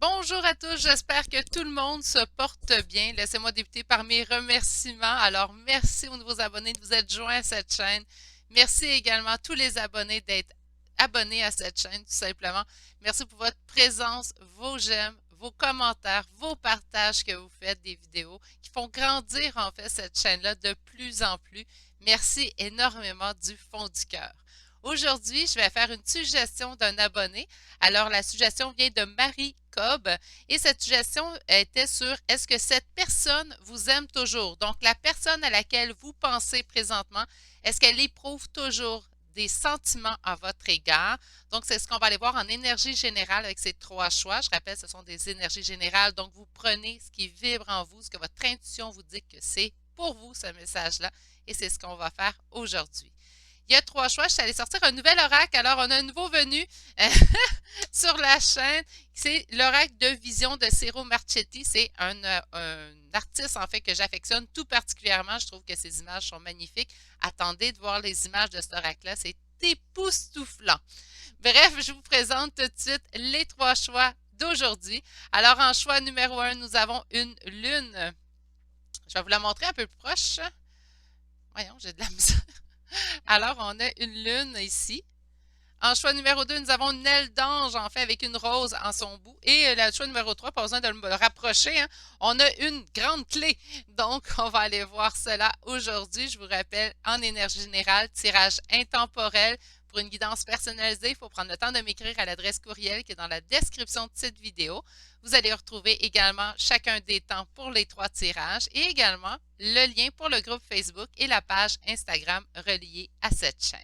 Bonjour à tous, j'espère que tout le monde se porte bien. Laissez-moi débuter par mes remerciements. Alors, merci aux nouveaux abonnés de vous être joints à cette chaîne. Merci également à tous les abonnés d'être abonnés à cette chaîne, tout simplement. Merci pour votre présence, vos j'aime, vos commentaires, vos partages que vous faites des vidéos qui font grandir en fait cette chaîne-là de plus en plus. Merci énormément du fond du cœur. Aujourd'hui, je vais faire une suggestion d'un abonné. Alors, la suggestion vient de Marie Cobb et cette suggestion était sur est-ce que cette personne vous aime toujours? Donc, la personne à laquelle vous pensez présentement, est-ce qu'elle éprouve toujours des sentiments à votre égard? Donc, c'est ce qu'on va aller voir en énergie générale avec ces trois choix. Je rappelle, ce sont des énergies générales. Donc, vous prenez ce qui vibre en vous, ce que votre intuition vous dit que c'est pour vous, ce message-là. Et c'est ce qu'on va faire aujourd'hui. Il y a trois choix. Je suis allée sortir un nouvel oracle. Alors, on a un nouveau venu sur la chaîne. C'est l'oracle de vision de Ciro Marchetti. C'est un artiste, en fait, que j'affectionne tout particulièrement. Je trouve que ses images sont magnifiques. Attendez de voir les images de cet oracle-là. C'est époustouflant. Bref, je vous présente tout de suite les trois choix d'aujourd'hui. Alors, en choix numéro 1, nous avons une lune. Je vais vous la montrer un peu plus proche. Voyons, j'ai de la misère. Alors, on a une lune ici. En choix numéro 2, nous avons une aile d'ange, en fait, avec une rose en son bout. Et le choix numéro 3, pas besoin de le rapprocher, hein, on a une grande clé. Donc, on va aller voir cela aujourd'hui. Je vous rappelle, en énergie générale, tirage intemporel. Pour une guidance personnalisée, il faut prendre le temps de m'écrire à l'adresse courriel qui est dans la description de cette vidéo. Vous allez retrouver également chacun des temps pour les trois tirages et également le lien pour le groupe Facebook et la page Instagram reliée à cette chaîne.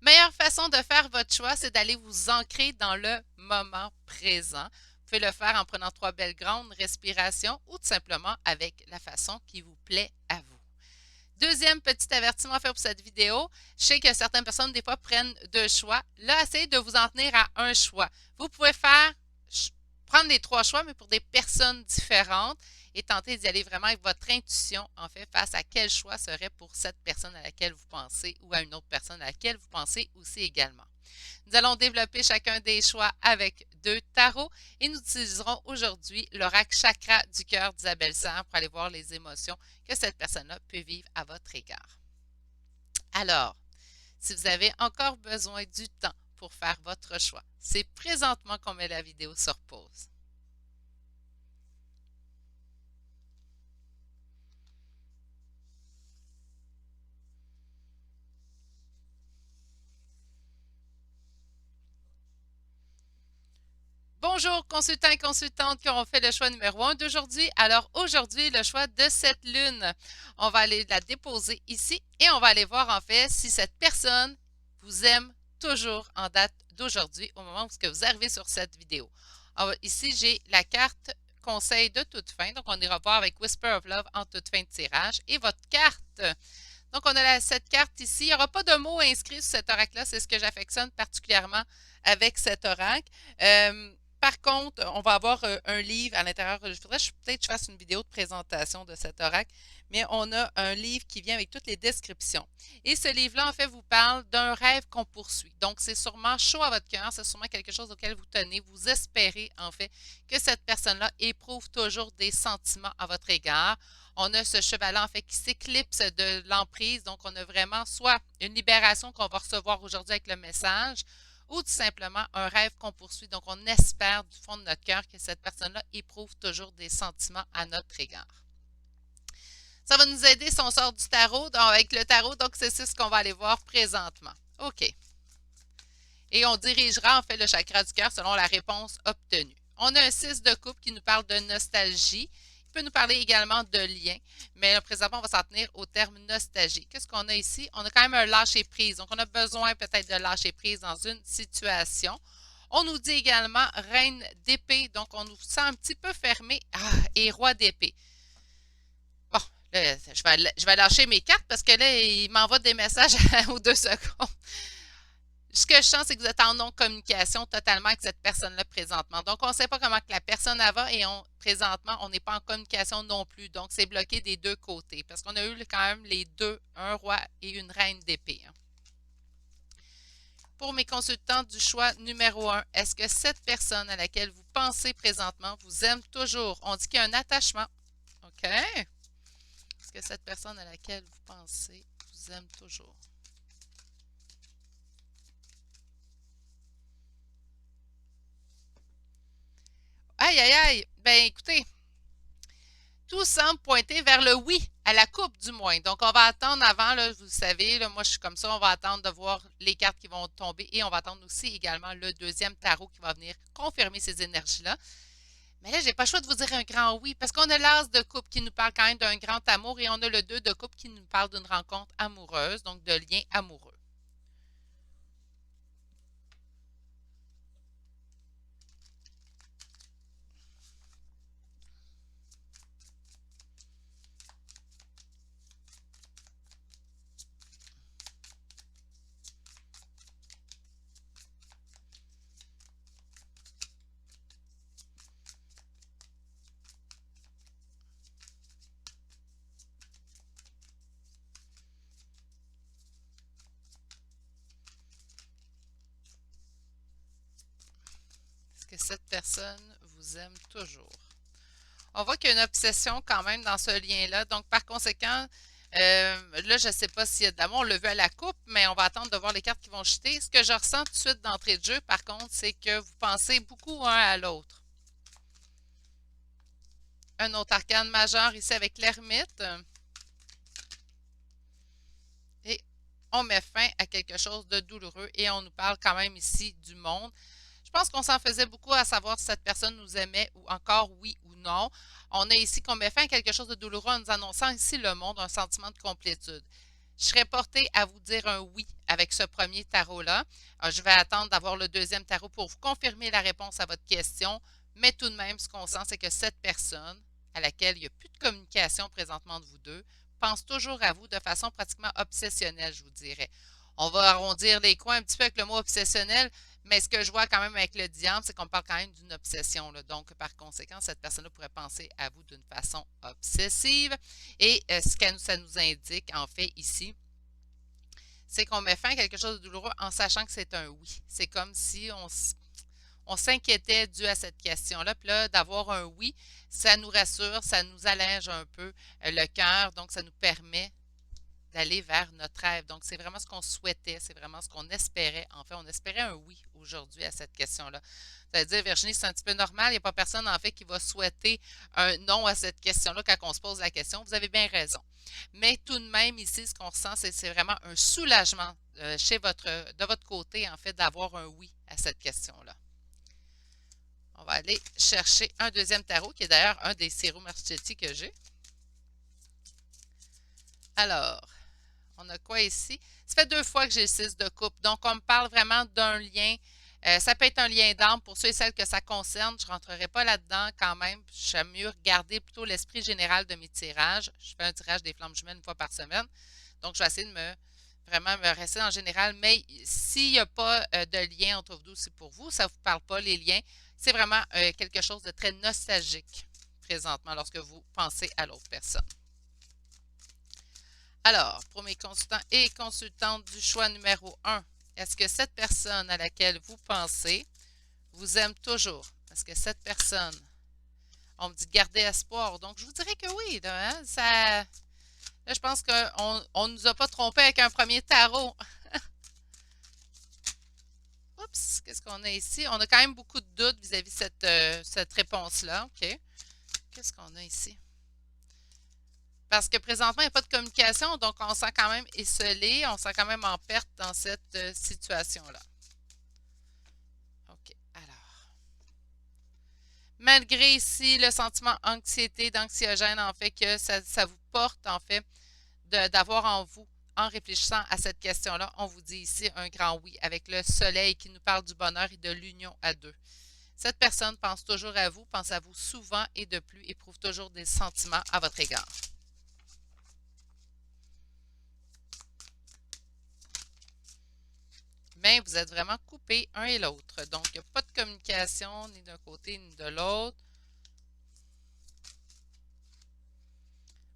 Meilleure façon de faire votre choix, c'est d'aller vous ancrer dans le moment présent. Vous pouvez le faire en prenant trois belles grandes respirations ou tout simplement avec la façon qui vous plaît à vous. Deuxième petit avertissement à faire pour cette vidéo, je sais que certaines personnes des fois prennent deux choix. Là, essayez de vous en tenir à un choix. Vous pouvez prendre les trois choix, mais pour des personnes différentes et tenter d'y aller vraiment avec votre intuition, en fait, face à quel choix serait pour cette personne à laquelle vous pensez ou à une autre personne à laquelle vous pensez aussi également. Nous allons développer chacun des choix avec deux tarots et nous utiliserons aujourd'hui l'oracle chakra du cœur d'Isabelle Serre pour aller voir les émotions que cette personne-là peut vivre à votre égard. Alors, si vous avez encore besoin du temps pour faire votre choix, c'est présentement qu'on met la vidéo sur pause. Bonjour consultants et consultantes qui auront fait le choix numéro 1 d'aujourd'hui. Alors aujourd'hui, le choix de cette lune, on va aller la déposer ici et on va aller voir en fait si cette personne vous aime toujours en date d'aujourd'hui au moment où vous arrivez sur cette vidéo. Alors, ici, j'ai la carte conseil de toute fin. Donc, on ira voir avec Whisper of Love en toute fin de tirage. Et votre carte. Donc, on a cette carte ici. Il n'y aura pas de mots inscrits sur cet oracle-là. C'est ce que j'affectionne particulièrement avec cet oracle. Par contre, on va avoir un livre à l'intérieur. Il faudrait peut-être que je fasse une vidéo de présentation de cet oracle, mais on a un livre qui vient avec toutes les descriptions. Et ce livre-là, en fait, vous parle d'un rêve qu'on poursuit. Donc, c'est sûrement chaud à votre cœur, c'est sûrement quelque chose auquel vous tenez. Vous espérez, en fait, que cette personne-là éprouve toujours des sentiments à votre égard. On a ce cheval-là, en fait, qui s'éclipse de l'emprise. Donc, on a vraiment soit une libération qu'on va recevoir aujourd'hui avec le message, ou tout simplement un rêve qu'on poursuit. Donc, on espère du fond de notre cœur que cette personne-là éprouve toujours des sentiments à notre égard. Ça va nous aider si on sort du tarot, avec le tarot, donc c'est ce qu'on va aller voir présentement. OK. Et on dirigera en fait le chakra du cœur selon la réponse obtenue. On a un 6 de coupe qui nous parle de nostalgie. Il peut nous parler également de lien, mais là, présentement, on va s'en tenir au terme nostalgie. Qu'est-ce qu'on a ici? On a quand même un lâcher-prise. Donc, on a besoin peut-être de lâcher-prise dans une situation. On nous dit également reine d'épée, donc on nous sent un petit peu fermé. Ah, et roi d'épée. Bon, là, je vais lâcher mes cartes parce que là, il m'envoie des messages aux 2 secondes. Ce que je sens, c'est que vous êtes en non-communication totalement avec cette personne-là présentement. Donc, on ne sait pas comment que la personne va et présentement, on n'est pas en communication non plus. Donc, c'est bloqué des deux côtés parce qu'on a eu quand même les deux, un roi et une reine d'épée. pour mes consultants du choix numéro 1, est-ce que cette personne à laquelle vous pensez présentement vous aime toujours? On dit qu'il y a un attachement. OK? Est-ce que cette personne à laquelle vous pensez vous aime toujours? Aïe, aïe, aïe! Ben écoutez, tout semble pointer vers le oui, à la coupe du moins. Donc, on va attendre avant, là, vous savez, là, moi je suis comme ça, on va attendre de voir les cartes qui vont tomber et on va attendre aussi également le deuxième tarot qui va venir confirmer ces énergies-là. Mais là, j'ai pas le choix de vous dire un grand oui, parce qu'on a l'as de coupe qui nous parle quand même d'un grand amour et on a le 2 de coupe qui nous parle d'une rencontre amoureuse, donc de lien amoureux. Est-ce que cette personne vous aime toujours? On voit qu'il y a une obsession quand même dans ce lien-là. Donc, par conséquent, là, je ne sais pas s'il y a de l'amour. On l'a vu à la coupe, mais on va attendre de voir les cartes qui vont jeter. Ce que je ressens tout de suite d'entrée de jeu, par contre, c'est que vous pensez beaucoup un à l'autre. Un autre arcane majeur ici avec l'ermite. Et on met fin à quelque chose de douloureux et on nous parle quand même ici du monde. Je pense qu'on s'en faisait beaucoup à savoir si cette personne nous aimait ou encore oui ou non. On a ici qu'on met fin à quelque chose de douloureux en nous annonçant ici le monde, un sentiment de complétude. Je serais portée à vous dire un oui avec ce premier tarot-là. Je vais attendre d'avoir le deuxième tarot pour vous confirmer la réponse à votre question, mais tout de même, ce qu'on sent, c'est que cette personne, à laquelle il n'y a plus de communication présentement de vous deux, pense toujours à vous de façon pratiquement obsessionnelle, je vous dirais. On va arrondir les coins un petit peu avec le mot obsessionnel, mais ce que je vois quand même avec le diable, c'est qu'on parle quand même d'une obsession, là. Donc, par conséquent, cette personne-là pourrait penser à vous d'une façon obsessive. Et ce que ça nous indique, en fait, ici, c'est qu'on met fin à quelque chose de douloureux en sachant que c'est un oui. C'est comme si on s'inquiétait dû à cette question-là. Puis là, d'avoir un oui, ça nous rassure, ça nous allège un peu le cœur. Donc, ça nous permet d'aller vers notre rêve. Donc, c'est vraiment ce qu'on souhaitait, c'est vraiment ce qu'on espérait. En fait, on espérait un oui aujourd'hui à cette question-là. C'est-à-dire, Virginie, c'est un petit peu normal. Il n'y a pas personne, en fait, qui va souhaiter un non à cette question-là quand on se pose la question. Vous avez bien raison. Mais tout de même, ici, ce qu'on ressent, c'est vraiment un soulagement de votre côté, en fait, d'avoir un oui à cette question-là. On va aller chercher un deuxième tarot, qui est d'ailleurs un des Ciro Marchetti que j'ai. Alors, on a quoi ici? Ça fait 2 fois que j'ai le 6 de coupe. Donc, on me parle vraiment d'un lien. Ça peut être un lien d'âme pour ceux et celles que ça concerne. Je ne rentrerai pas là-dedans quand même. J'aime mieux regarder plutôt l'esprit général de mes tirages. Je fais un tirage des flammes jumelles 1 fois par semaine. Donc, je vais essayer de vraiment me rester en général. Mais s'il n'y a pas de lien entre vous deux, c'est pour vous. Ça ne vous parle pas, les liens. C'est vraiment quelque chose de très nostalgique présentement lorsque vous pensez à l'autre personne. Alors, pour mes consultants et consultantes du choix numéro 1, est-ce que cette personne à laquelle vous pensez vous aime toujours? Est-ce que cette personne, on me dit de garder espoir, donc je vous dirais que oui, là, hein, là, je pense qu'on ne nous a pas trompé avec un premier tarot. Oups, qu'est-ce qu'on a ici? On a quand même beaucoup de doutes vis-à-vis de cette réponse-là. OK. Qu'est-ce qu'on a ici? Parce que présentement, il n'y a pas de communication, donc on se sent quand même isolé, on se sent quand même en perte dans cette situation-là. OK, alors. Malgré ici le sentiment anxiété, d'anxiogène, en fait, que ça vous porte, en fait, d'avoir en vous, en réfléchissant à cette question-là, on vous dit ici un grand oui, avec le soleil qui nous parle du bonheur et de l'union à deux. Cette personne pense toujours à vous, pense à vous souvent et de plus, éprouve toujours des sentiments à votre égard. Mais vous êtes vraiment coupés un et l'autre. Donc, il n'y a pas de communication ni d'un côté ni de l'autre.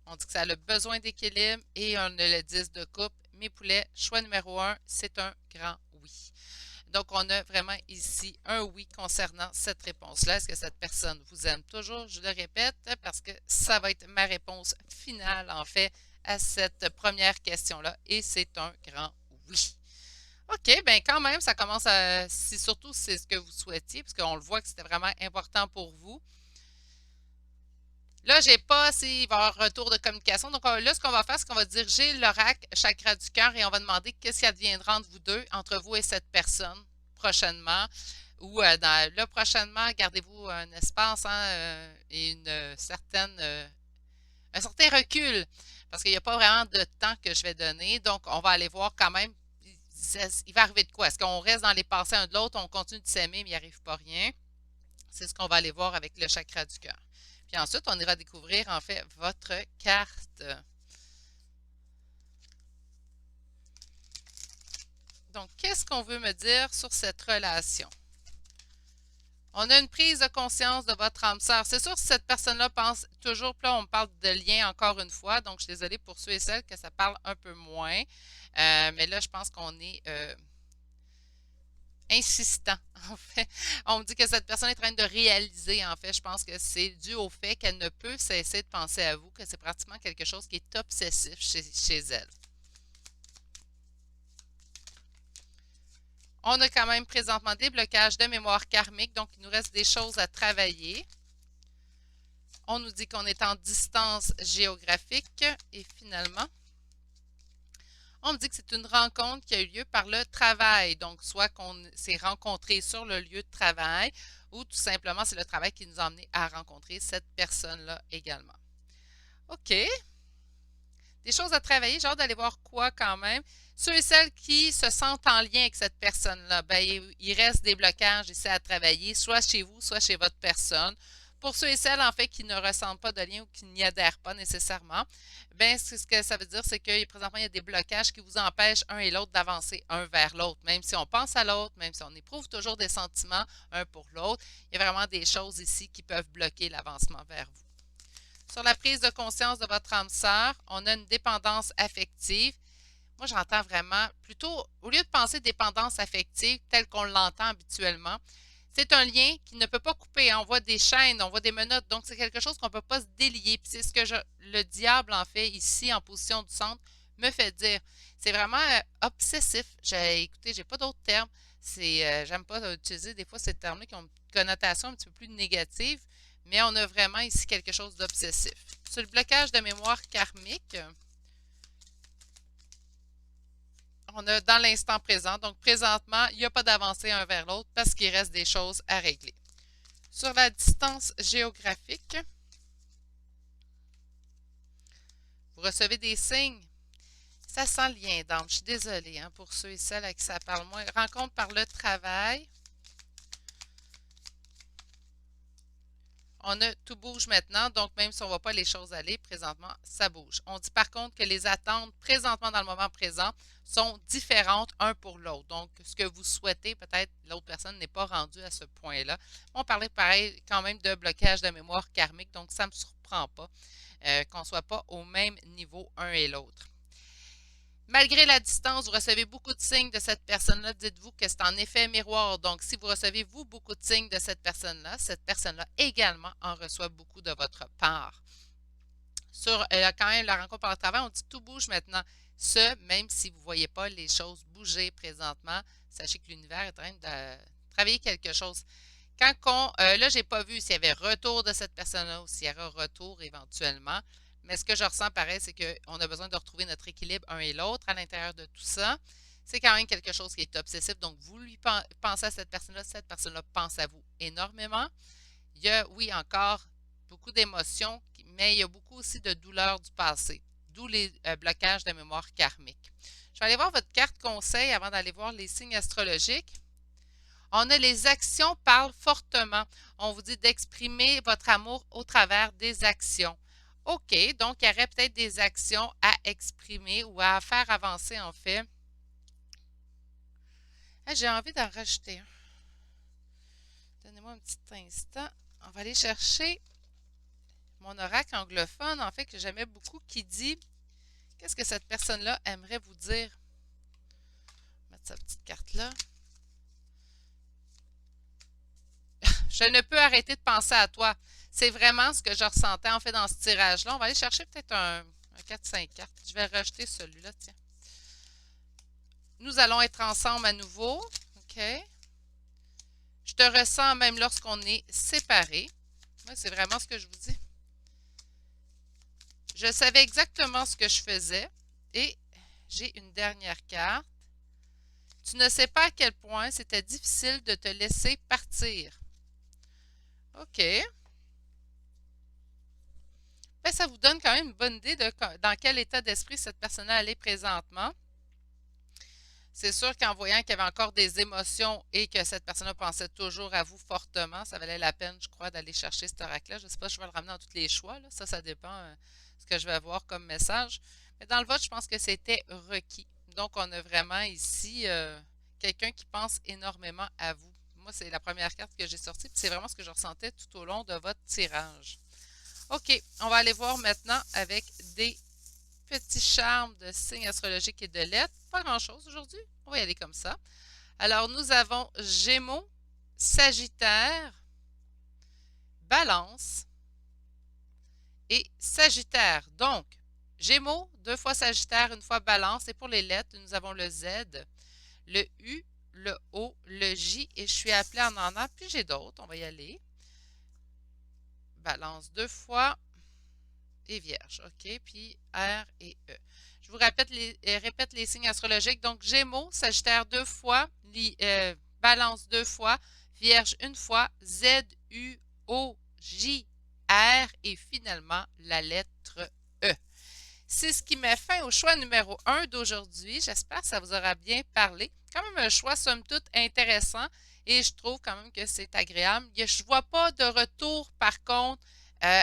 On dit que ça a le besoin d'équilibre et on a le 10 de coupe. Mes poulets, choix numéro 1, c'est un grand oui. oui. Donc, on a vraiment ici un oui concernant cette réponse-là. Est-ce que cette personne vous aime toujours? Je le répète parce que ça va être ma réponse finale, en fait, à cette première question-là. Et c'est un grand oui. OK, bien quand même, ça commence à... Si surtout c'est ce que vous souhaitiez, parce qu'on le voit que c'était vraiment important pour vous. Là, j'ai pas s'il va y avoir un retour de communication. Donc là, ce qu'on va faire, c'est qu'on va diriger l'oracle chakra du cœur et on va demander qu'est-ce qui adviendra entre vous deux, entre vous et cette personne, prochainement. Ou là, prochainement, gardez-vous un espace hein, et un certain recul. Parce qu'il n'y a pas vraiment de temps que je vais donner. Donc, on va aller voir quand même. Il va arriver de quoi? Est-ce qu'on reste dans les pensées un de l'autre, on continue de s'aimer, mais il n'y arrive pas rien? C'est ce qu'on va aller voir avec le chakra du cœur. Puis ensuite, on ira découvrir en fait votre carte. Donc, qu'est-ce qu'on veut me dire sur cette relation? On a une prise de conscience de votre âme sœur. C'est sûr que cette personne-là pense toujours, puis là, on parle de lien encore une fois, donc je suis désolée pour ceux et celles que ça parle un peu moins. Mais là, je pense qu'on est insistant, en fait. On me dit que cette personne est en train de réaliser, en fait. Je pense que c'est dû au fait qu'elle ne peut cesser de penser à vous, que c'est pratiquement quelque chose qui est obsessif chez elle. On a quand même présentement des blocages de mémoire karmique, donc il nous reste des choses à travailler. On nous dit qu'on est en distance géographique et finalement, on me dit que c'est une rencontre qui a eu lieu par le travail. Donc, soit qu'on s'est rencontré sur le lieu de travail ou tout simplement, c'est le travail qui nous a amené à rencontrer cette personne-là également. OK. Des choses à travailler. J'ai hâte d'aller voir quoi quand même. Ceux et celles qui se sentent en lien avec cette personne-là, ben, il reste des blocages ici à travailler, soit chez vous, soit chez votre personne. Pour ceux et celles, en fait, qui ne ressentent pas de lien ou qui n'y adhèrent pas nécessairement, ben, ce que ça veut dire, c'est que présentement, il y a des blocages qui vous empêchent un et l'autre d'avancer un vers l'autre. Même si on pense à l'autre, même si on éprouve toujours des sentiments un pour l'autre, il y a vraiment des choses ici qui peuvent bloquer l'avancement vers vous. Sur la prise de conscience de votre âme sœur, on a une dépendance affective. Moi, j'entends vraiment, plutôt, au lieu de penser dépendance affective telle qu'on l'entend habituellement, c'est un lien qui ne peut pas couper. On voit des chaînes, on voit des menottes, donc c'est quelque chose qu'on ne peut pas se délier. Puis c'est ce que le diable, en fait, ici, en position du centre, me fait dire. C'est vraiment obsessif. Écoutez, j'ai pas d'autres termes. J'aime pas utiliser des fois ces termes-là qui ont une connotation un petit peu plus négative, mais on a vraiment ici quelque chose d'obsessif. Sur le blocage de mémoire karmique, on a dans l'instant présent. Donc, présentement, il n'y a pas d'avancée un vers l'autre parce qu'il reste des choses à régler. Sur la distance géographique, vous recevez des signes. Ça sent le lien d'âme. Je suis désolée hein, pour ceux et celles à qui ça parle moins. Rencontre par le travail. On a tout bouge maintenant, donc même si on ne voit pas les choses aller, présentement, ça bouge. On dit par contre que les attentes présentement dans le moment présent sont différentes un pour l'autre. Donc, ce que vous souhaitez, peut-être l'autre personne n'est pas rendue à ce point-là. On parlait pareil quand même de blocage de mémoire karmique, donc ça ne me surprend pas qu'on ne soit pas au même niveau un et l'autre. Malgré la distance, vous recevez beaucoup de signes de cette personne-là. Dites-vous que c'est en effet miroir. Donc, si vous recevez, vous, beaucoup de signes de cette personne-là également en reçoit beaucoup de votre part. Sur quand même la rencontre par le travail, on dit tout bouge maintenant. Même si vous ne voyez pas les choses bouger présentement, sachez que l'univers est en train de travailler quelque chose. Là, je n'ai pas vu s'il y avait retour de cette personne-là ou s'il y aura retour éventuellement. Mais ce que je ressens pareil, c'est qu'on a besoin de retrouver notre équilibre un et l'autre à l'intérieur de tout ça. C'est quand même quelque chose qui est obsessif. Donc, vous lui pensez à cette personne-là pense à vous énormément. Il y a, oui, encore beaucoup d'émotions, mais il y a beaucoup aussi de douleurs du passé, d'où les blocages de mémoire karmique. Je vais aller voir votre carte conseil avant d'aller voir les signes astrologiques. On a les actions parlent fortement. On vous dit d'exprimer votre amour au travers des actions. OK, donc il y aurait peut-être des actions à exprimer ou à faire avancer en fait. Ah, j'ai envie d'en rajouter un. Donnez-moi un petit instant. On va aller chercher mon oracle anglophone, en fait, que j'aimais beaucoup, qui dit qu'est-ce que cette personne-là aimerait vous dire. mettre sa petite carte là. Je ne peux arrêter de penser à toi. C'est vraiment ce que je ressentais en fait dans ce tirage-là. On va aller chercher peut-être un 4-5 cartes. Je vais rejeter celui-là, tiens. Nous allons être ensemble à nouveau. OK. Je te ressens même lorsqu'on est séparés. Ouais, c'est vraiment ce que je vous dis. Je savais exactement ce que je faisais. Et j'ai une dernière carte. Tu ne sais pas à quel point c'était difficile de te laisser partir. OK. Ben, ça vous donne quand même une bonne idée de dans quel état d'esprit cette personne-là est présentement. C'est sûr qu'en voyant qu'il y avait encore des émotions et que cette personne-là pensait toujours à vous fortement, ça valait la peine, je crois, d'aller chercher cet oracle-là. Je ne sais pas si je vais le ramener dans tous les choix. Là. Ça dépend de ce que je vais avoir comme message. Mais dans le vote, je pense que c'était requis. Donc, on a vraiment ici quelqu'un qui pense énormément à vous. Moi, c'est la première carte que j'ai sortie, puis c'est vraiment ce que je ressentais tout au long de votre tirage. OK, on va aller voir maintenant avec des petits charmes de signes astrologiques et de lettres. Pas grand-chose aujourd'hui. On va y aller comme ça. Alors, nous avons Gémeaux, Sagittaire, Balance et Sagittaire. Donc, Gémeaux, 2 fois Sagittaire, 1 fois Balance. Et pour les lettres, nous avons le Z, le U, le O, le J. Et je suis appelée en an. Puis j'ai d'autres. On va y aller. Balance 2 fois. Et Vierge, OK, puis R et E. Je vous répète les signes astrologiques. Donc, Gémeaux, Sagittaire 2 fois, Balance 2 fois, Vierge 1 fois, Z, U, O, J, R et finalement la lettre E. C'est ce qui met fin au choix numéro 1 d'aujourd'hui. J'espère que ça vous aura bien parlé. Quand même un choix, somme toute, intéressant et je trouve quand même que c'est agréable. Je ne vois pas de retour, par contre,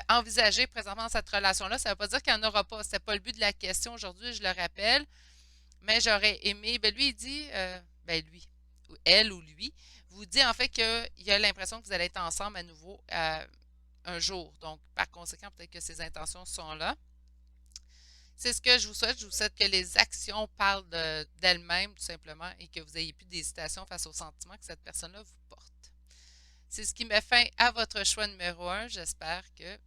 envisagé présentement dans cette relation-là. Ça ne veut pas dire qu'il n'y en aura pas. Ce n'était pas le but de la question aujourd'hui, je le rappelle. Mais j'aurais aimé. Ben lui, il dit, lui, ou elle ou lui, vous dit en fait qu'il a l'impression que vous allez être ensemble à nouveau un jour. Donc, par conséquent, peut-être que ses intentions sont là. C'est ce que je vous souhaite. Je vous souhaite que les actions parlent d'elles-mêmes, tout simplement, et que vous n'ayez plus d'hésitation face aux sentiments que cette personne-là vous porte. C'est ce qui met fin à votre choix numéro 1. J'espère que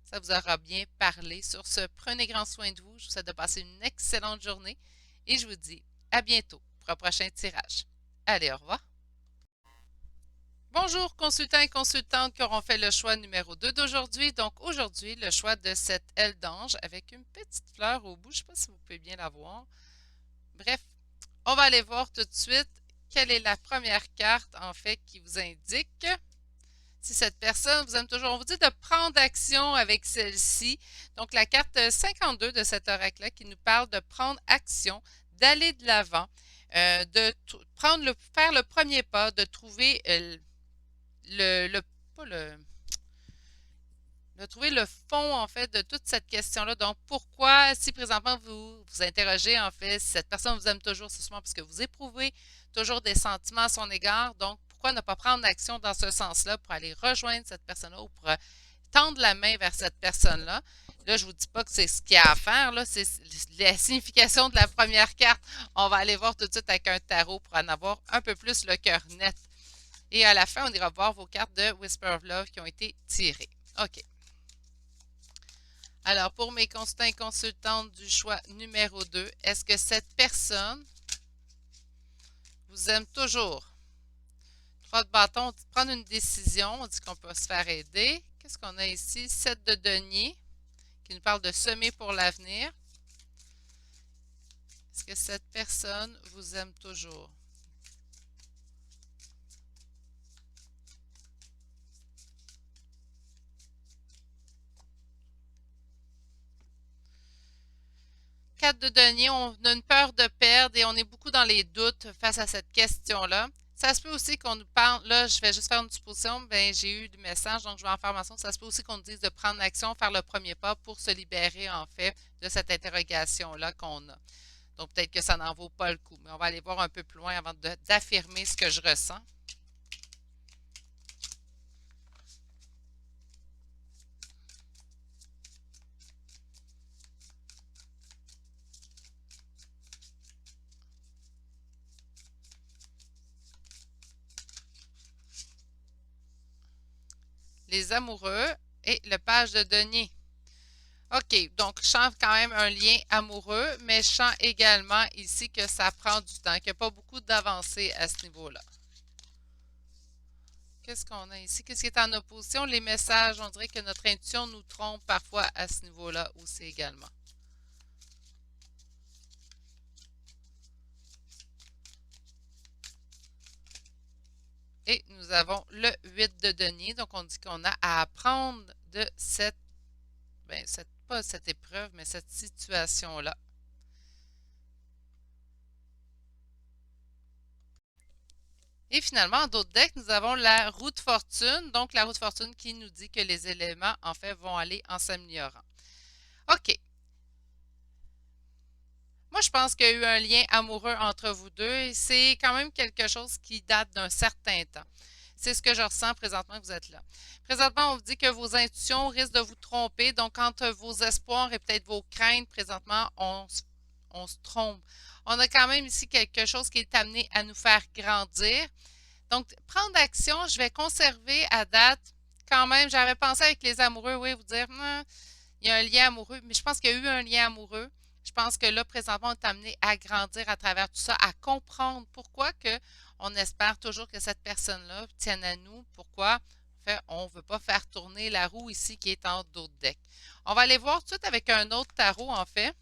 ça vous aura bien parlé. Sur ce, prenez grand soin de vous. Je vous souhaite de passer une excellente journée et je vous dis à bientôt pour un prochain tirage. Allez, au revoir. Bonjour consultants et consultantes qui auront fait le choix numéro 2 d'aujourd'hui. Donc aujourd'hui, le choix de cette aile d'ange avec une petite fleur au bout. Je ne sais pas si vous pouvez bien la voir. Bref, on va aller voir tout de suite quelle est la première carte en fait qui vous indique si cette personne vous aime toujours. On vous dit de prendre action avec celle-ci. Donc la carte 52 de cet oracle-là qui nous parle de prendre action, d'aller de l'avant, faire le premier pas, de trouver pas de trouver le fond, en fait, de toute cette question-là. Donc, pourquoi, si présentement vous vous interrogez, en fait, si cette personne vous aime toujours, c'est souvent parce que vous éprouvez toujours des sentiments à son égard. Donc, pourquoi ne pas prendre action dans ce sens-là pour aller rejoindre cette personne-là ou pour tendre la main vers cette personne-là? Là, je ne vous dis pas que c'est ce qu'il y a à faire, là, c'est la signification de la première carte. On va aller voir tout de suite avec un tarot pour en avoir un peu plus le cœur net. Et à la fin, on ira voir vos cartes de Whisper of Love qui ont été tirées. OK. Alors, pour mes consultants et consultantes du choix numéro 2, est-ce que cette personne vous aime toujours? 3 de bâton, on dit de prendre une décision, on dit qu'on peut se faire aider. Qu'est-ce qu'on a ici? 7 de denier, qui nous parle de semer pour l'avenir. Est-ce que cette personne vous aime toujours? Quatre de denier, on a une peur de perdre et on est beaucoup dans les doutes face à cette question-là. Ça se peut aussi qu'on nous parle, là, je vais juste faire une supposition, ben, j'ai eu du message, donc je vais en faire mention. Ça se peut aussi qu'on nous dise de prendre action, faire le premier pas pour se libérer, en fait, de cette interrogation-là qu'on a. Donc, peut-être que ça n'en vaut pas le coup, mais on va aller voir un peu plus loin avant d'affirmer ce que je ressens. les amoureux et le page de denier. OK, donc je sens quand même un lien amoureux, mais je sens également ici que ça prend du temps, qu'il n'y a pas beaucoup d'avancée à ce niveau-là. Qu'est-ce qu'on a ici? Qu'est-ce qui est en opposition? Les messages, on dirait que notre intuition nous trompe parfois à ce niveau-là aussi également. Et nous avons le 8 de denier, donc on dit qu'on a à apprendre de pas cette épreuve, mais cette situation-là. Et finalement, en d'autres decks, nous avons la roue de fortune. Donc, la roue de fortune qui nous dit que les éléments, en fait, vont aller en s'améliorant. OK. Moi, je pense qu'il y a eu un lien amoureux entre vous deux et c'est quand même quelque chose qui date d'un certain temps. C'est ce que je ressens présentement que vous êtes là. Présentement, on vous dit que vos intuitions risquent de vous tromper. Donc, entre vos espoirs et peut-être vos craintes, présentement, on se trompe. On a quand même ici quelque chose qui est amené à nous faire grandir. Donc, prendre action, je vais conserver à date quand même. J'avais pensé avec les amoureux, oui, vous dire, il y a un lien amoureux, mais je pense qu'il y a eu un lien amoureux. Je pense que là, présentement, on est amené à grandir à travers tout ça, à comprendre pourquoi que on espère toujours que cette personne-là tienne à nous. Pourquoi? En fait, on ne veut pas faire tourner la roue ici qui est en d'autres decks. On va aller voir tout de suite avec un autre tarot, en fait.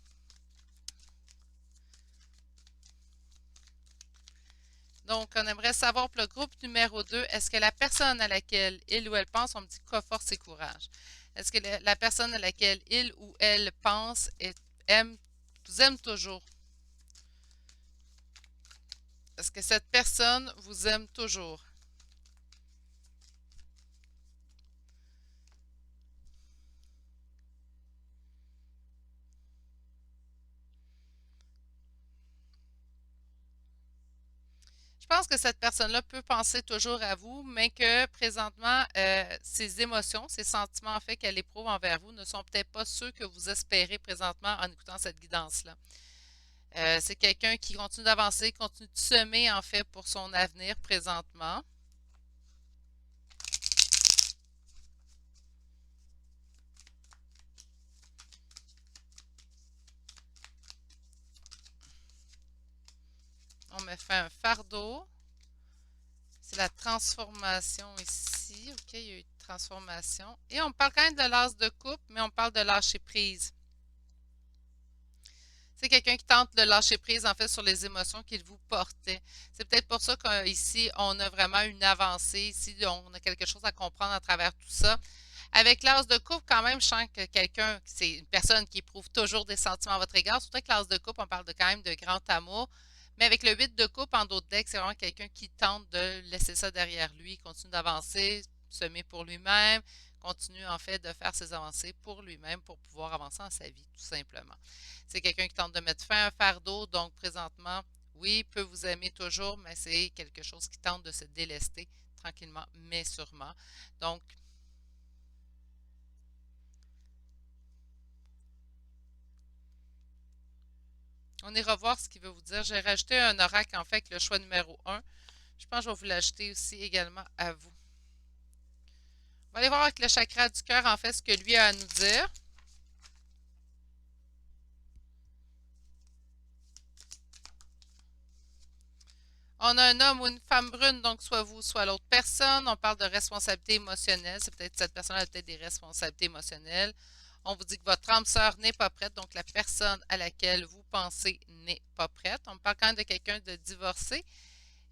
Donc, on aimerait savoir pour le groupe numéro 2, est-ce que la personne à laquelle il ou elle pense, on me dit quoi force et courage. Est-ce que la personne à laquelle il ou elle pense vous aime toujours? Est-ce que cette personne vous aime toujours? Je pense que cette personne-là peut penser toujours à vous, mais que présentement, ses émotions, ses sentiments en fait qu'elle éprouve envers vous ne sont peut-être pas ceux que vous espérez présentement en écoutant cette guidance-là. C'est quelqu'un qui continue d'avancer, continue de semer en fait pour son avenir présentement. On me fait un fardeau. C'est la transformation ici. OK, il y a eu une transformation. Et on parle quand même de l'as de coupe, mais on parle de lâcher prise. C'est quelqu'un qui tente de lâcher prise, en fait, sur les émotions qu'il vous portait. C'est peut-être pour ça qu'ici, on a vraiment une avancée. Ici, on a quelque chose à comprendre à travers tout ça. Avec l'as de coupe, quand même, je sens que quelqu'un, c'est une personne qui éprouve toujours des sentiments à votre égard. Surtout avec l'as de coupe, on parle de quand même de grand amour. Mais avec le 8 de coupe en d'autres decks, c'est vraiment quelqu'un qui tente de laisser ça derrière lui, continue d'avancer, semer pour lui-même, continue en fait de faire ses avancées pour lui-même pour pouvoir avancer dans sa vie, tout simplement. C'est quelqu'un qui tente de mettre fin à un fardeau, donc présentement, oui, peut vous aimer toujours, mais c'est quelque chose qui tente de se délester tranquillement, mais sûrement. Donc, on ira voir ce qu'il veut vous dire. J'ai rajouté un oracle en fait avec le choix numéro 1. Je pense que je vais vous l'ajouter aussi également à vous. On va aller voir avec le chakra du cœur en fait ce que lui a à nous dire. On a un homme ou une femme brune, donc soit vous, soit l'autre personne. On parle de responsabilité émotionnelle. C'est peut-être cette personne a peut-être des responsabilités émotionnelles. On vous dit que votre âme sœur n'est pas prête, donc la personne à laquelle vous pensez n'est pas prête. On parle quand même de quelqu'un de divorcé.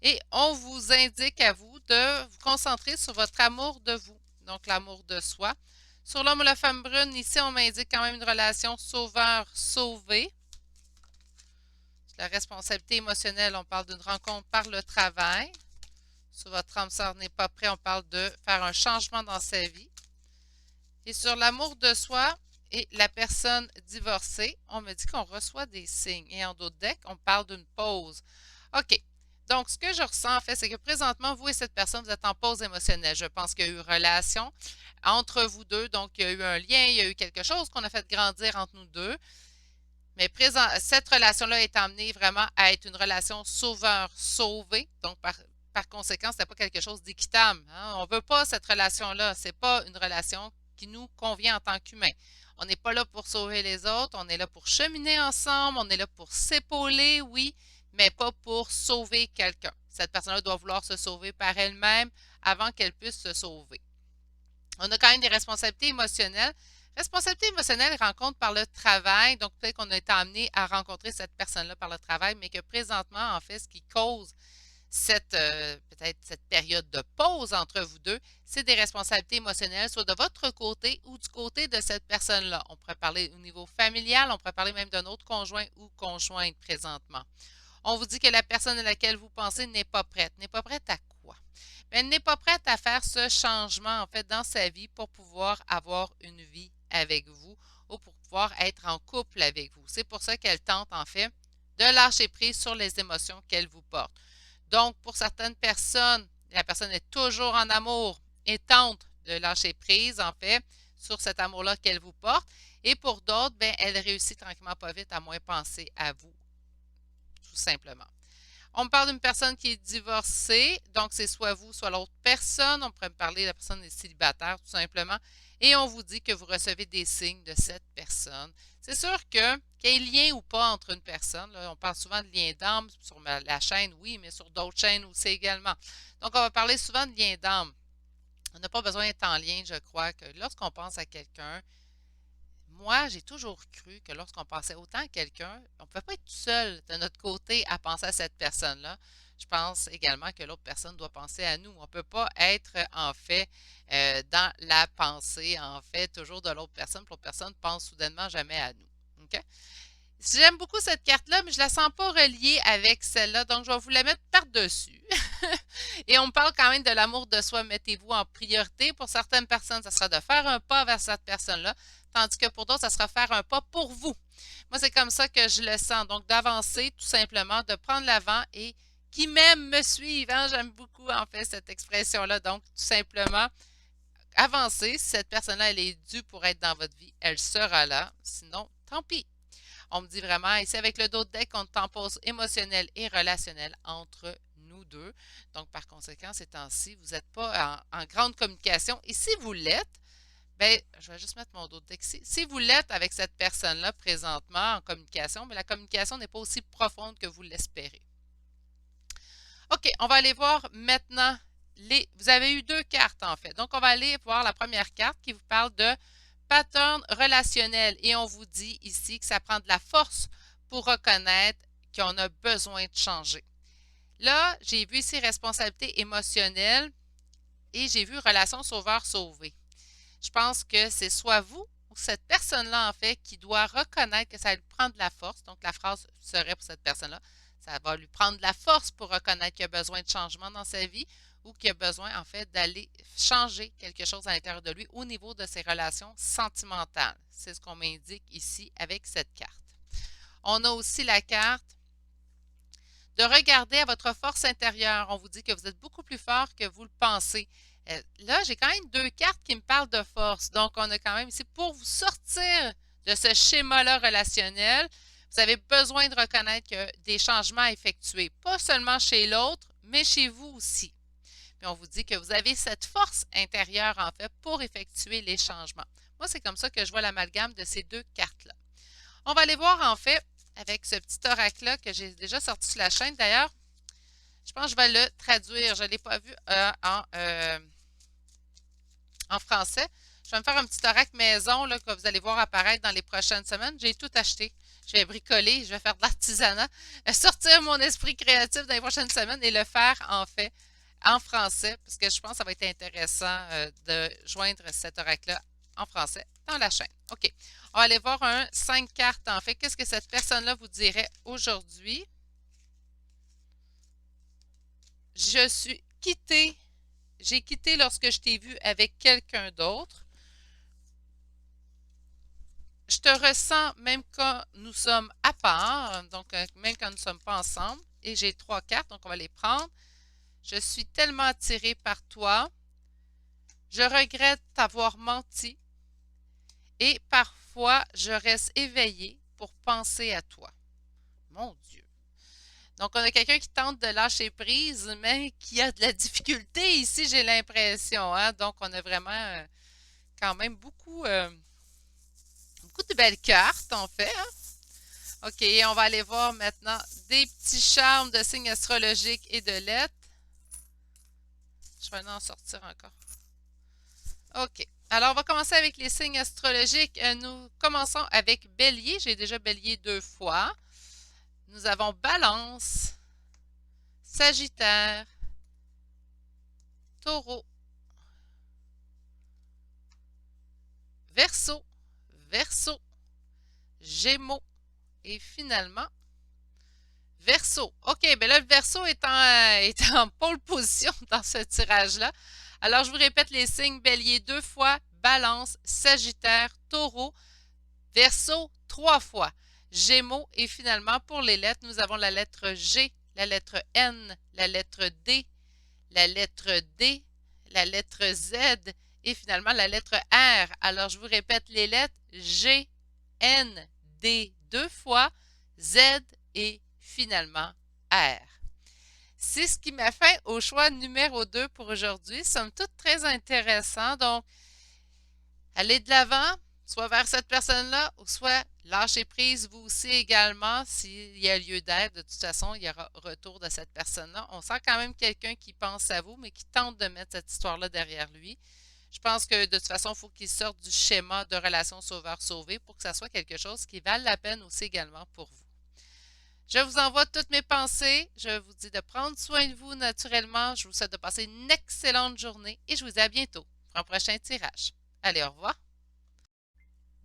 Et on vous indique à vous de vous concentrer sur votre amour de vous, donc l'amour de soi. Sur l'homme ou la femme brune, ici, on m'indique quand même une relation sauveur-sauvé. La responsabilité émotionnelle, on parle d'une rencontre par le travail. Sur votre âme sœur n'est pas prêt, on parle de faire un changement dans sa vie. Et sur l'amour de soi et la personne divorcée, on me dit qu'on reçoit des signes. Et en d'autres decks, on parle d'une pause. OK. Donc, ce que je ressens, en fait, c'est que présentement, vous et cette personne, vous êtes en pause émotionnelle. Je pense qu'il y a eu relation entre vous deux. Donc, il y a eu un lien, il y a eu quelque chose qu'on a fait grandir entre nous deux. Mais cette relation-là est amenée vraiment à être une relation sauveur-sauvé. Donc, par conséquent, ce n'est pas quelque chose d'équitable. Hein. On ne veut pas cette relation-là. Ce n'est pas une relation qui nous convient en tant qu'humains. On n'est pas là pour sauver les autres, on est là pour cheminer ensemble, on est là pour s'épauler, oui, mais pas pour sauver quelqu'un. Cette personne-là doit vouloir se sauver par elle-même avant qu'elle puisse se sauver. On a quand même des responsabilités émotionnelles. Responsabilités émotionnelles rencontrent par le travail, donc peut-être qu'on a été amené à rencontrer cette personne-là par le travail, mais que présentement, en fait, ce qui cause peut-être cette période de pause entre vous deux, c'est des responsabilités émotionnelles, soit de votre côté ou du côté de cette personne-là. On pourrait parler au niveau familial, on pourrait parler même d'un autre conjoint ou conjointe présentement. On vous dit que la personne à laquelle vous pensez n'est pas prête. N'est pas prête à quoi? Mais elle n'est pas prête à faire ce changement, en fait, dans sa vie pour pouvoir avoir une vie avec vous ou pour pouvoir être en couple avec vous. C'est pour ça qu'elle tente, en fait, de lâcher prise sur les émotions qu'elle vous porte. Donc, pour certaines personnes, la personne est toujours en amour et tente de lâcher prise, en fait, sur cet amour-là qu'elle vous porte. Et pour d'autres, ben, elle réussit tranquillement pas vite à moins penser à vous, tout simplement. On me parle d'une personne qui est divorcée, donc c'est soit vous, soit l'autre personne. On pourrait me parler de la personne qui est célibataire, tout simplement. Et on vous dit que vous recevez des signes de cette personne. C'est sûr que qu'il y ait lien ou pas entre une personne, là, on parle souvent de lien d'âme sur la chaîne, oui, mais sur d'autres chaînes aussi également. Donc, on va parler souvent de lien d'âme. On n'a pas besoin d'être en lien, je crois, que lorsqu'on pense à quelqu'un, moi, j'ai toujours cru que lorsqu'on pensait autant à quelqu'un, on ne pouvait pas être tout seul de notre côté à penser à cette personne-là. Je pense également que l'autre personne doit penser à nous. On ne peut pas être, en fait, dans la pensée, en fait, toujours de l'autre personne, puis l'autre personne ne pense soudainement jamais à nous. OK? J'aime beaucoup cette carte-là, mais je ne la sens pas reliée avec celle-là, donc je vais vous la mettre par-dessus. Et on me parle quand même de l'amour de soi, mettez-vous en priorité. Pour certaines personnes, ça sera de faire un pas vers cette personne-là, tandis que pour d'autres, ça sera faire un pas pour vous. Moi, c'est comme ça que je le sens. Donc, d'avancer tout simplement, de prendre l'avant et qui m'aime me suive. Hein? J'aime beaucoup, en fait, cette expression-là. Donc, tout simplement, avancer. Si cette personne-là, elle est due pour être dans votre vie, elle sera là. Sinon, tant pis. On me dit vraiment, ici avec le dos de deck, on t'en pose émotionnel et relationnel entre nous deux. Donc, par conséquent, ces temps-ci, vous n'êtes pas en grande communication. Et si vous l'êtes, ben, je vais juste mettre mon dos de deck ici. Si vous l'êtes avec cette personne-là présentement en communication, mais la communication n'est pas aussi profonde que vous l'espérez. OK, on va aller voir maintenant vous avez eu deux cartes en fait. Donc, on va aller voir la première carte qui vous parle de pattern relationnel. Et on vous dit ici que ça prend de la force pour reconnaître qu'on a besoin de changer. Là, j'ai vu ici responsabilité émotionnelle et j'ai vu relation sauveur-sauvé. Je pense que c'est soit vous ou cette personne-là, en fait, qui doit reconnaître que ça lui prend de la force. Donc, la phrase serait pour cette personne-là, ça va lui prendre de la force pour reconnaître qu'il a besoin de changement dans sa vie ou qu'il a besoin, en fait, d'aller changer quelque chose à l'intérieur de lui au niveau de ses relations sentimentales. C'est ce qu'on m'indique ici avec cette carte. On a aussi la carte de regarder à votre force intérieure. On vous dit que vous êtes beaucoup plus fort que vous le pensez. Là, j'ai quand même deux cartes qui me parlent de force. Donc, on a quand même ici, pour vous sortir de ce schéma-là relationnel, vous avez besoin de reconnaître que des changements à effectuer, pas seulement chez l'autre, mais chez vous aussi. Puis on vous dit que vous avez cette force intérieure, en fait, pour effectuer les changements. Moi, c'est comme ça que je vois l'amalgame de ces deux cartes-là. On va aller voir, en fait, avec ce petit oracle-là que j'ai déjà sorti sur la chaîne. D'ailleurs, je pense que je vais le traduire. Je ne l'ai pas vu en français. Je vais me faire un petit oracle maison là, que vous allez voir apparaître dans les prochaines semaines. J'ai tout acheté. Je vais bricoler, je vais faire de l'artisanat, sortir mon esprit créatif dans les prochaines semaines et le faire en fait en français, parce que je pense que ça va être intéressant de joindre cet oracle-là en français dans la chaîne. OK. On va aller voir un 5 cartes en fait. Qu'est-ce que cette personne-là vous dirait aujourd'hui? Je suis quittée. J'ai quitté lorsque je t'ai vu avec quelqu'un d'autre. Je te ressens même quand nous sommes à part, donc même quand nous ne sommes pas ensemble. Et j'ai trois cartes, donc on va les prendre. Je suis tellement attirée par toi. Je regrette t'avoir menti. Et parfois, je reste éveillée pour penser à toi. Mon Dieu. Donc, on a quelqu'un qui tente de lâcher prise, mais qui a de la difficulté ici, j'ai l'impression, hein. Donc, on a vraiment quand même beaucoup de belles cartes, en fait, hein. OK, on va aller voir maintenant des petits charmes de signes astrologiques et de lettres. Je vais en sortir encore. OK. Alors, on va commencer avec les signes astrologiques. Nous commençons avec Bélier. J'ai déjà Bélier 2 fois. Nous avons Balance, Sagittaire, Taureau, Verseau, Verseau, Gémeaux et finalement Verseau. OK, ben là, le Verseau est en pole position dans ce tirage-là. Alors, je vous répète les signes Bélier 2 fois, Balance, Sagittaire, Taureau, Verseau 3 fois, Gémeaux et finalement, pour les lettres, nous avons la lettre G, la lettre N, la lettre D, la lettre D, la lettre Z et finalement la lettre R. Alors, je vous répète les lettres G, N, D 2 fois, Z et finalement R. C'est ce qui m'a fait au choix numéro 2 pour aujourd'hui. Somme toute très intéressant. Donc, allez de l'avant, soit vers cette personne-là, ou soit lâchez prise vous aussi également. S'il y a lieu d'être, de toute façon, il y aura retour de cette personne-là. On sent quand même quelqu'un qui pense à vous, mais qui tente de mettre cette histoire-là derrière lui. Je pense que de toute façon, il faut qu'il sorte du schéma de relation sauveur-sauvé pour que ça soit quelque chose qui vale la peine aussi également pour vous. Je vous envoie toutes mes pensées. Je vous dis de prendre soin de vous naturellement. Je vous souhaite de passer une excellente journée et je vous dis à bientôt pour un prochain tirage. Allez, au revoir.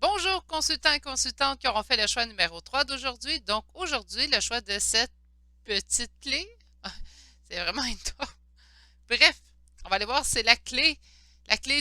Bonjour consultants et consultantes qui auront fait le choix numéro 3 d'aujourd'hui. Donc aujourd'hui, le choix de cette petite clé. C'est vraiment énorme. Bref, on va aller voir, c'est la clé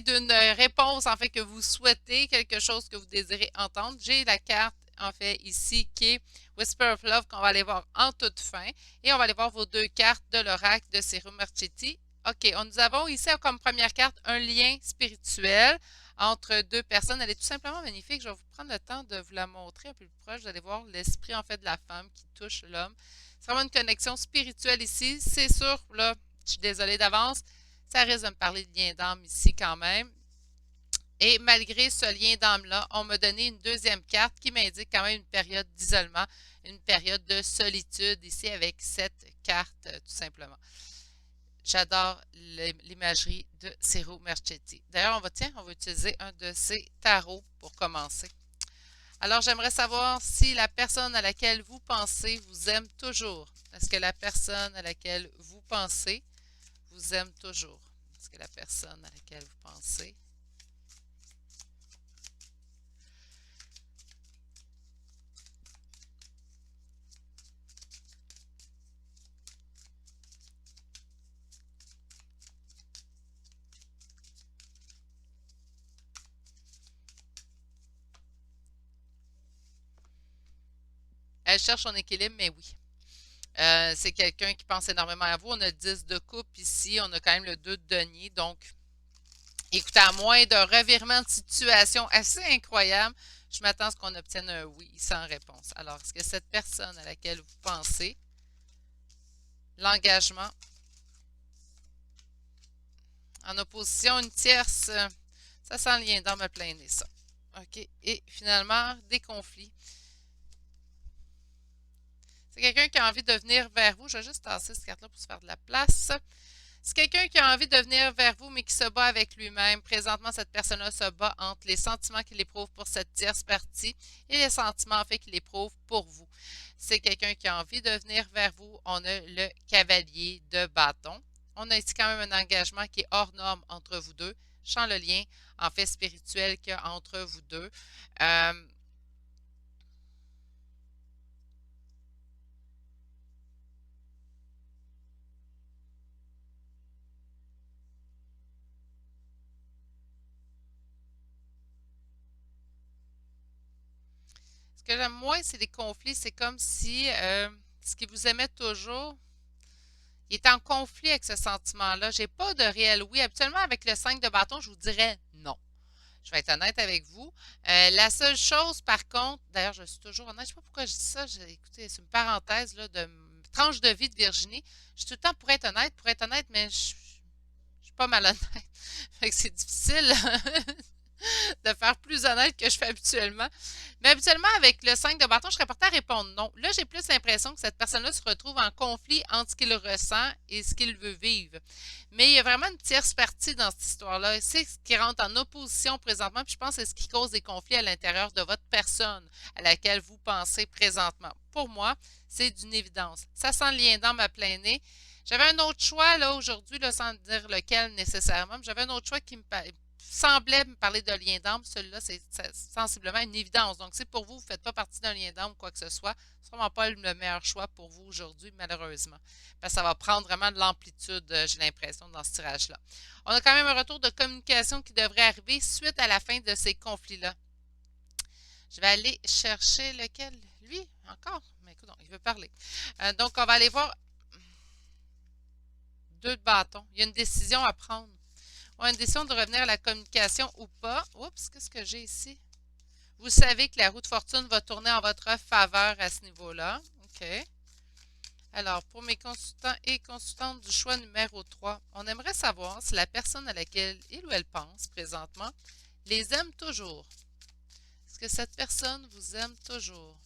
d'une réponse en fait que vous souhaitez, quelque chose que vous désirez entendre. J'ai la carte en fait ici qui est Whisper of Love qu'on va aller voir en toute fin. Et on va aller voir vos 2 cartes de l'oracle de Ciro Marchetti. OK, nous avons ici comme première carte un lien spirituel entre 2 personnes. Elle est tout simplement magnifique. Je vais vous prendre le temps de vous la montrer un peu plus proche. Vous allez voir l'esprit en fait de la femme qui touche l'homme. C'est vraiment une connexion spirituelle ici. C'est sûr, là, je suis désolée d'avance, ça risque de me parler de lien d'âme ici quand même. Et malgré ce lien d'âme-là, on m'a donné une deuxième carte qui m'indique quand même une période d'isolement, une période de solitude ici avec cette carte, tout simplement. J'adore l'imagerie de Ciro Marchetti. D'ailleurs, on va utiliser un de ses tarots pour commencer. Alors, j'aimerais savoir si la personne à laquelle vous pensez vous aime toujours. Est-ce que la personne à laquelle vous pensez vous aime toujours? Est-ce que la personne à laquelle vous pensez elle cherche son équilibre, mais oui. C'est quelqu'un qui pense énormément à vous. On a le 10 de coupe ici. On a quand même le 2 de denier. Donc, écoutez, à moins d'un revirement de situation assez incroyable, je m'attends à ce qu'on obtienne un oui sans réponse. Alors, est-ce que cette personne à laquelle vous pensez, l'engagement, en opposition, une tierce, ça sent le lien dans me plein nez, ça. OK. Et finalement, des conflits. C'est quelqu'un qui a envie de venir vers vous. Je vais juste tasser cette carte-là pour se faire de la place. C'est quelqu'un qui a envie de venir vers vous, mais qui se bat avec lui-même. Présentement, cette personne-là se bat entre les sentiments qu'il éprouve pour cette tierce partie et les sentiments en fait qu'il éprouve pour vous. C'est quelqu'un qui a envie de venir vers vous. On a le cavalier de bâton. On a ici quand même un engagement qui est hors norme entre vous deux. Je sens le lien en fait spirituel qu'il y a entre vous deux. Ce que j'aime moins, c'est les conflits. C'est comme si ce qui vous aimait toujours, il est en conflit avec ce sentiment-là. J'ai pas de réel oui. Habituellement, avec le 5 de bâton, je vous dirais non. Je vais être honnête avec vous. La seule chose, par contre, d'ailleurs, je suis toujours honnête, je ne sais pas pourquoi je dis ça. Écoutez, c'est une parenthèse là, de me tranche de vie de Virginie. Je suis tout le temps pour être honnête, mais je suis pas malhonnête. Fait que c'est difficile de faire plus honnête que je fais habituellement. Mais habituellement, avec le 5 de bâton, je serais portée à répondre non. Là, j'ai plus l'impression que cette personne-là se retrouve en conflit entre ce qu'il ressent et ce qu'il veut vivre. Mais il y a vraiment une tierce partie dans cette histoire-là. C'est ce qui rentre en opposition présentement, puis je pense que c'est ce qui cause des conflits à l'intérieur de votre personne à laquelle vous pensez présentement. Pour moi, c'est d'une évidence. Ça sent le lien d'âme à plein nez. J'avais un autre choix là aujourd'hui, là, sans dire lequel nécessairement, mais j'avais un autre choix qui me semblait me parler de lien d'âme. Celui-là, c'est sensiblement une évidence. Donc, si pour vous, vous ne faites pas partie d'un lien d'âme ou quoi que ce soit, c'est vraiment pas le meilleur choix pour vous aujourd'hui, malheureusement. Parce que ça va prendre vraiment de l'amplitude, j'ai l'impression, dans ce tirage-là. On a quand même un retour de communication qui devrait arriver suite à la fin de ces conflits-là. Je vais aller chercher lequel? Lui, encore? Mais écoute, il veut parler. Donc, on va aller voir deux de bâton. Il y a une décision à prendre. Une décision de revenir à la communication ou pas. Oups, qu'est-ce que j'ai ici? Vous savez que la roue de fortune va tourner en votre faveur à ce niveau-là. OK. Alors, pour mes consultants et consultantes du choix numéro 3, on aimerait savoir si la personne à laquelle il ou elle pense présentement les aime toujours. Est-ce que cette personne vous aime toujours?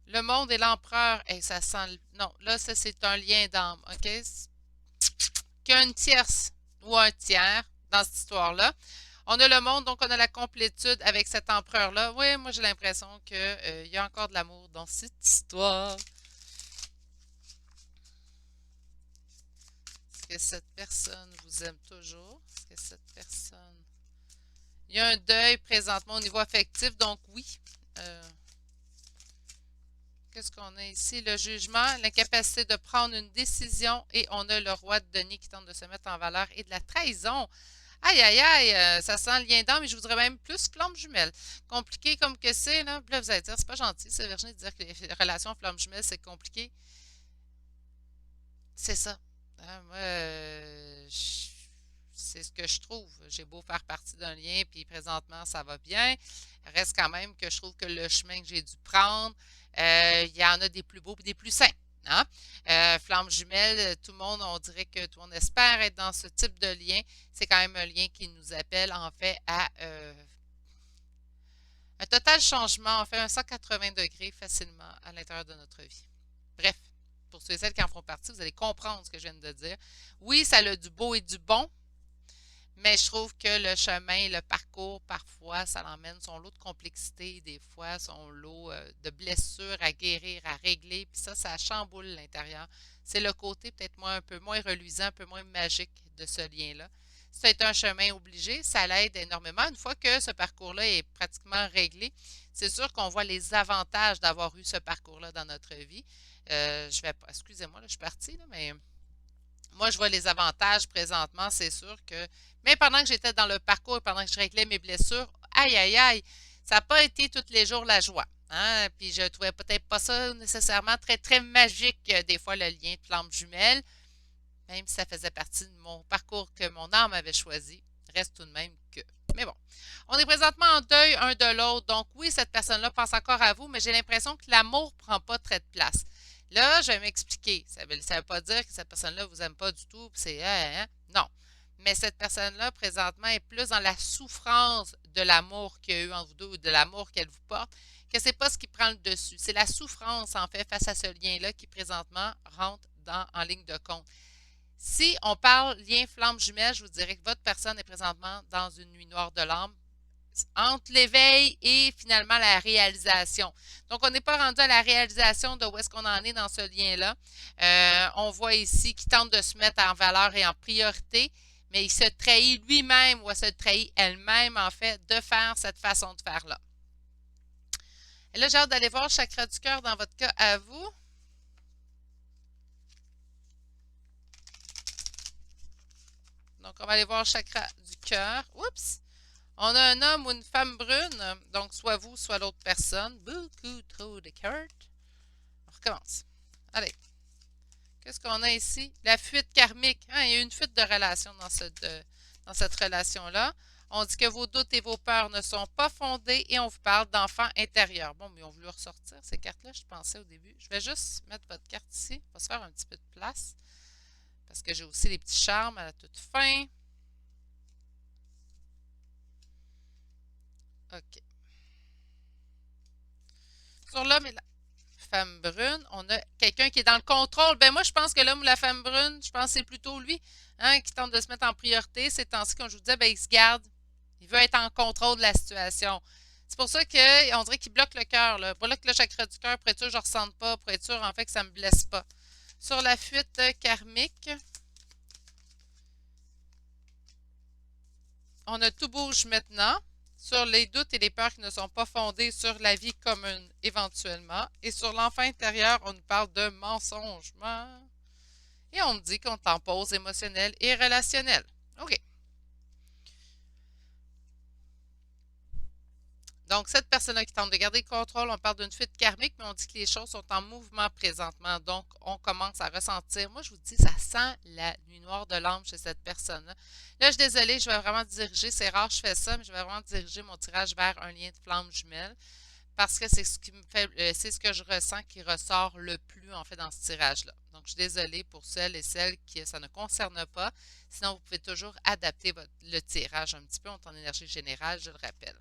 Le monde et l'empereur, et ça sent... Non, là, ça, c'est un lien d'âme, OK? Qu'une tierce ou un tiers dans cette histoire-là. On a le monde, donc on a la complétude avec cet empereur-là. Oui, moi, j'ai l'impression qu'il y a encore de l'amour dans cette histoire. Est-ce que cette personne vous aime toujours? Est-ce que cette personne... Il y a un deuil présentement au niveau affectif, donc oui. Qu'est-ce qu'on a ici? Le jugement, l'incapacité de prendre une décision et on a le roi de denier qui tente de se mettre en valeur et de la trahison. Aïe, aïe, aïe, ça sent le lien d'âme, mais je voudrais même plus flamme jumelle. Compliqué comme que c'est, là. Puis là, vous allez dire, c'est pas gentil, c'est Virginie de dire que les relations flamme jumelle, c'est compliqué. C'est ça. Moi, c'est ce que je trouve. J'ai beau faire partie d'un lien, puis présentement, ça va bien. Reste quand même que je trouve que le chemin que j'ai dû prendre, il y en a des plus beaux et des plus sains. Hein? Flamme jumelle, tout le monde, on dirait que tout le monde espère être dans ce type de lien. C'est quand même un lien qui nous appelle, en fait, à un total changement, en fait, un 180 degrés facilement à l'intérieur de notre vie. Bref, pour ceux et celles qui en font partie, vous allez comprendre ce que je viens de dire. Oui, ça a du beau et du bon, mais je trouve que le chemin, le parcours, parfois, ça l'emmène son lot de complexité, des fois, son lot de blessures à guérir, à régler, puis ça chamboule l'intérieur. C'est le côté peut-être un peu moins reluisant, un peu moins magique de ce lien-là. C'est un chemin obligé, ça l'aide énormément. Une fois que ce parcours-là est pratiquement réglé, c'est sûr qu'on voit les avantages d'avoir eu ce parcours-là dans notre vie. Excusez-moi, là, je suis partie, là, mais moi, je vois les avantages présentement, c'est sûr que, mais pendant que j'étais dans le parcours et pendant que je réglais mes blessures, aïe, aïe, aïe, ça n'a pas été tous les jours la joie. Hein? Puis je trouvais peut-être pas ça nécessairement très, très magique, des fois, le lien de flamme jumelle, même si ça faisait partie de mon parcours que mon âme avait choisi, reste tout de même que. Mais bon, on est présentement en deuil un de l'autre, donc oui, cette personne-là pense encore à vous, mais j'ai l'impression que l'amour ne prend pas très de place. Là, je vais m'expliquer. Ça ne veut pas dire que cette personne-là ne vous aime pas du tout, puis c'est hein? Non. Mais cette personne-là, présentement, est plus dans la souffrance de l'amour qu'il y a eu entre vous deux ou de l'amour qu'elle vous porte, que c'est pas ce qui prend le dessus. C'est la souffrance, en fait, face à ce lien-là qui, présentement, rentre en ligne de compte. Si on parle lien flamme jumelle, je vous dirais que votre personne est présentement dans une nuit noire de l'âme entre l'éveil et finalement la réalisation. Donc, on n'est pas rendu à la réalisation de où est-ce qu'on en est dans ce lien-là. On voit ici qu'il tente de se mettre en valeur et en priorité, mais il se trahit lui-même ou elle se trahit elle-même, en fait, de faire cette façon de faire-là. Et là, j'ai hâte d'aller voir le chakra du cœur dans votre cas à vous. Donc, on va aller voir le chakra du cœur. Oups! On a un homme ou une femme brune, donc soit vous, soit l'autre personne. Beaucoup trop de cartes. On recommence. Allez. Qu'est-ce qu'on a ici? La fuite karmique. Hein, il y a eu une fuite de relation dans dans cette relation-là. On dit que vos doutes et vos peurs ne sont pas fondés et on vous parle d'enfants intérieurs. Bon, mais on voulu ressortir ces cartes-là, je pensais au début. Je vais juste mettre votre carte ici. On va se faire un petit peu de place parce que j'ai aussi les petits charmes à la toute fin. OK. Sur l'homme et la femme brune, on a quelqu'un qui est dans le contrôle. Ben moi, je pense que l'homme ou la femme brune, je pense que c'est plutôt lui hein, qui tente de se mettre en priorité. Ces temps-ci, comme je vous disais, ben, il se garde. Il veut être en contrôle de la situation. C'est pour ça qu'on dirait qu'il bloque le cœur. Bloque le chakra du cœur pour être sûr que je ne ressente pas, pour être sûr en fait que ça ne me blesse pas. Sur la fuite karmique, on a tout bouge maintenant. Sur les doutes et les peurs qui ne sont pas fondés sur la vie commune éventuellement. Et sur l'enfant intérieur, on nous parle de mensongement. Et on me dit qu'on est en pause émotionnelle et relationnelle. OK. Donc, cette personne-là qui tente de garder le contrôle, on parle d'une fuite karmique, mais on dit que les choses sont en mouvement présentement. Donc, on commence à ressentir. Moi, je vous dis, ça sent la nuit noire de l'âme chez cette personne-là. Là, je suis désolée, je vais vraiment diriger. C'est rare que je fais ça, mais je vais vraiment diriger mon tirage vers un lien de flamme jumelle parce que c'est ce qui me fait, c'est ce que je ressens qui ressort le plus, en fait, dans ce tirage-là. Donc, je suis désolée pour celles et celles qui ça ne concerne pas. Sinon, vous pouvez toujours adapter le tirage un petit peu. On est en énergie générale, je le rappelle.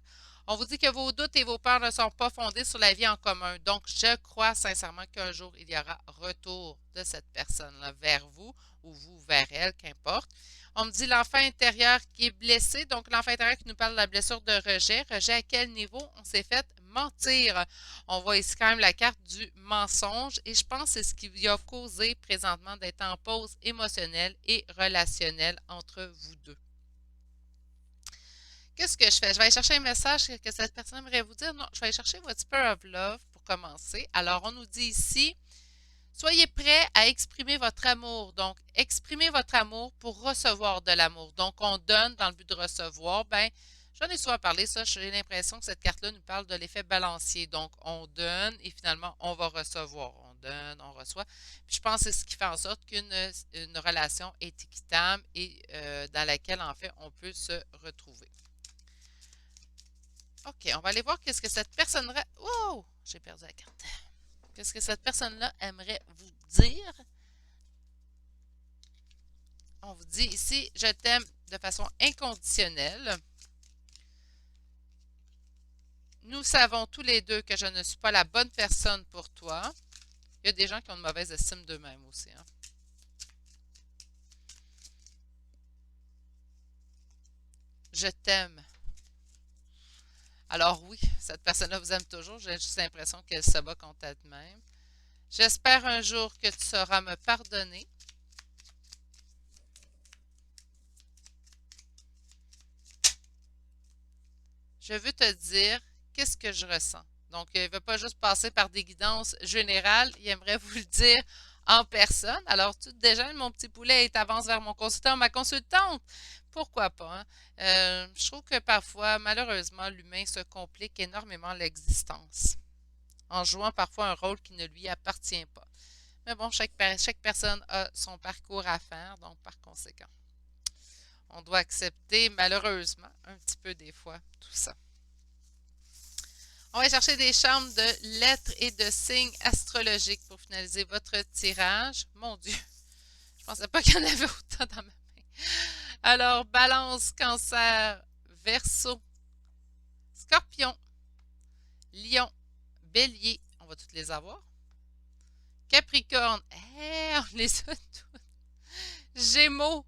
On vous dit que vos doutes et vos peurs ne sont pas fondés sur la vie en commun. Donc, je crois sincèrement qu'un jour, il y aura retour de cette personne-là vers vous ou vous vers elle, qu'importe. On me dit l'enfant intérieur qui est blessé. Donc, l'enfant intérieur qui nous parle de la blessure de rejet. Rejet à quel niveau on s'est fait mentir. On voit ici quand même la carte du mensonge et je pense que c'est ce qui lui a causé présentement d'être en pause émotionnelle et relationnelle entre vous deux. Qu'est-ce que je fais? Je vais aller chercher un message que cette personne aimerait vous dire. Non, je vais aller chercher votre Spirit of Love pour commencer. Alors, on nous dit ici, soyez prêts à exprimer votre amour. Donc, exprimez votre amour pour recevoir de l'amour. Donc, on donne dans le but de recevoir. Ben, j'en ai souvent parlé, ça. J'ai l'impression que cette carte-là nous parle de l'effet balancier. Donc, on donne et finalement, on va recevoir. On donne, on reçoit. Puis, je pense que c'est ce qui fait en sorte qu'une relation est équitable et dans laquelle, en fait, on peut se retrouver. OK, on va aller voir qu'est-ce que cette personne-là... Wow! J'ai perdu la carte. Qu'est-ce que cette personne-là aimerait vous dire? On vous dit ici, je t'aime de façon inconditionnelle. Nous savons tous les deux que je ne suis pas la bonne personne pour toi. Il y a des gens qui ont une mauvaise estime d'eux-mêmes aussi. Hein? Je t'aime. Alors oui, cette personne-là vous aime toujours. J'ai juste l'impression qu'elle se bat contre elle-même. J'espère un jour que tu sauras me pardonner. Je veux te dire qu'est-ce que je ressens. Donc, il ne veut pas juste passer par des guidances générales, il aimerait vous le dire en personne. Alors, tout déjà, mon petit poulet avance vers mon consultant, ma consultante. Pourquoi pas? Hein? Je trouve que parfois, malheureusement, l'humain se complique énormément l'existence en jouant parfois un rôle qui ne lui appartient pas. Mais bon, chaque personne a son parcours à faire, donc par conséquent, on doit accepter malheureusement un petit peu des fois tout ça. On va chercher des charmes de lettres et de signes astrologiques pour finaliser votre tirage. Mon Dieu, je ne pensais pas qu'il y en avait autant dans ma main. Alors, Balance, Cancer, Verseau, Scorpion, Lion, Bélier, on va toutes les avoir. Capricorne, on les a toutes. Gémeaux,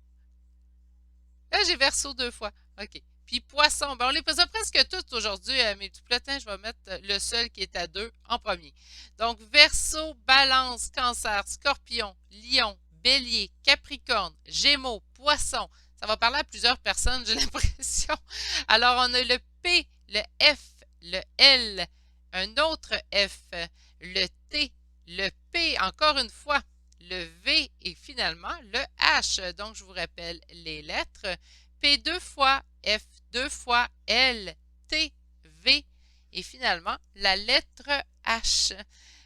là j'ai Verseau 2 fois. OK. Puis Poisson, ben on les faisait presque toutes aujourd'hui, mes petits plotins. Je vais mettre le seul qui est à 2 en premier. Donc, Verseau, Balance, Cancer, Scorpion, Lion, Bélier, Capricorne, Gémeaux, Poisson. Ça va parler à plusieurs personnes, j'ai l'impression. Alors, on a le P, le F, le L, un autre F, le T, le P, encore une fois, le V et finalement le H. Donc, je vous rappelle les lettres. P 2 fois, F 2 fois, L, T, V et finalement la lettre H.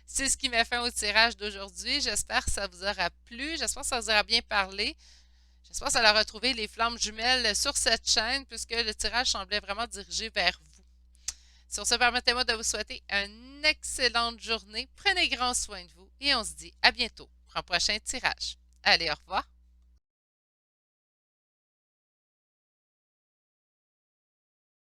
C'est ce qui m'a fait au tirage d'aujourd'hui. J'espère que ça vous aura plu. J'espère que ça vous aura bien parlé. J'espère que ça a retrouvé les flammes jumelles sur cette chaîne puisque le tirage semblait vraiment dirigé vers vous. Sur ce, permettez-moi de vous souhaiter une excellente journée. Prenez grand soin de vous et on se dit à bientôt pour un prochain tirage. Allez, au revoir.